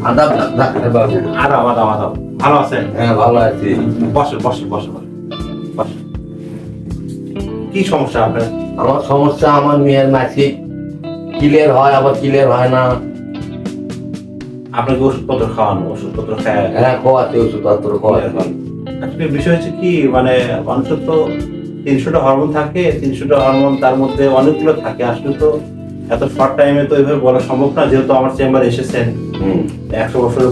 আদাব ডাক্তার বাবু। আদাব। ভালো আছেন? হ্যাঁ, ভালো আছি। বসে। কি সমস্যা আপনার? আমার সমস্যা, আমার মেয়ের মাসিক ক্লিয়ার হয়, আবার ক্লিয়ার হয় না। আপনাকে ওষুধপত্র খাওয়ানো, ওষুধপত্র খায়? হ্যাঁ, খোয়াতে ওষুধপত্র খোয়াতে। আসলে বিষয় হচ্ছে কি, মানে মানুষের তো 300টা হরমোন থাকে, 300টা হরমোন তার মধ্যে অনেকগুলো থাকে। আসলে তো এত শর্ট টাইমে তো এইভাবে বলা সম্ভব না। যেহেতু আমার চেম্বারে এসেছেন, 100 বছরের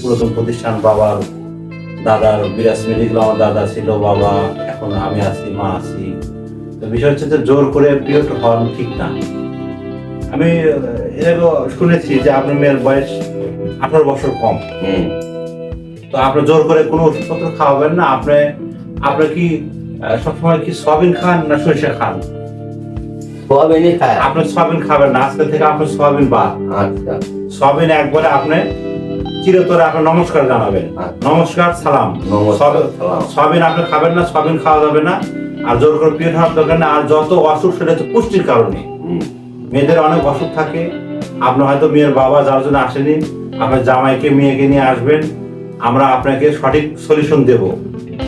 পুরাতন প্রতিষ্ঠান, বাবার দাদার বিরাজ মেডিকেল, আমার দাদা ছিল, বাবা, এখন আমি আছি, মা আছি। তো বিষয় হচ্ছে যে জোর করে পিরিয়ড হওয়ানো ঠিক না। আমি এর আগেও শুনেছি যে আপনার মেয়ের বয়স 18 বছর কম। তো আপনি জোর করে কোনো ওষুধপত্র খাওয়াবেন না। আপনি কি সবসময় কি সয়াবিন খান না সরিষা খান? সোয়াবিনই খায়। আপনি সয়াবিন খাবেন না, আজকে থেকে আপনি সয়াবিন বাদ। আচ্ছা। সয়াবিন একবারে আপনি চিরতরে আপনি নমস্কার জানাবেন। নমস্কার, সালাম। সয়াবিন আপনি খাবেন না, সয়াবিন খাওয়া যাবে না। আর জোর করে পিরিয়ড হওয়ার দরকার না। আর যত অসুখ, সেটা হচ্ছে পুষ্টির কারণে। মেয়েদের অনেক অসুখ থাকে। আপনি হয়তো মেয়ের বাবা যার জন্য আসেনি, আপনার জামাইকে মেয়েকে নিয়ে আসবেন, আমরা আপনাকে সঠিক সলিউশন দেব,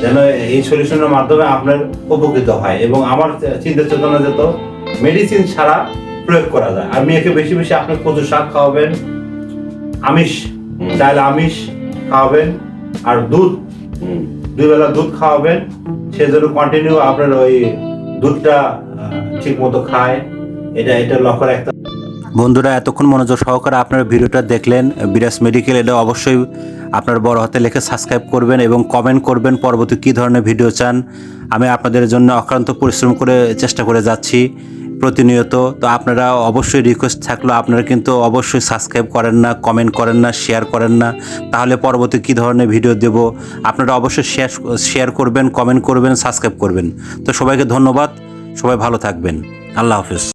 যেন এই সলিউশনের মাধ্যমে আপনার উপকৃত হয়। এবং আমার চিন্তা চেতনা যেত মেডিসিন ছাড়া প্রয়োগ করা যায়। আর মেয়েকে বেশি বেশি আপনি কচু শাক খাওয়াবেন, আমিষ চাইলে আমিষ খাওয়াবেন, আর দুধ 2 বেলা দুধ খাওয়াবেন। সেজন্য কন্টিনিউ আপনার ওই দুধটা ঠিক মতো খায়, এটা লক্ষ্য রাখতে। বন্ধুরা, এতক্ষণ মনোযোগ সহকারে আপনার ভিডিওটা দেখলেন। বিরাজ মেডিকেল, এটা অবশ্যই আপনার বড় হাতে লিখে সাবস্ক্রাইব করবেন এবং কমেন্ট করবেন পরবর্তী কী ধরনের ভিডিও চান। আমি আপনাদের জন্য অক্লান্ত পরিশ্রম করে চেষ্টা করে যাচ্ছি প্রতিনিয়ত। তো আপনারা অবশ্যই রিকোয়েস্ট থাকলো, আপনারা কিন্তু অবশ্যই সাবস্ক্রাইব করেন না, কমেন্ট করেন না, শেয়ার করেন না, তাহলে পরবর্তী কী ধরনের ভিডিও দেব আপনারা অবশ্যই শেয়ার করবেন, কমেন্ট করবেন, সাবস্ক্রাইব করবেন। তো সবাইকে ধন্যবাদ, সবাই ভালো থাকবেন। আল্লাহ হাফেজ।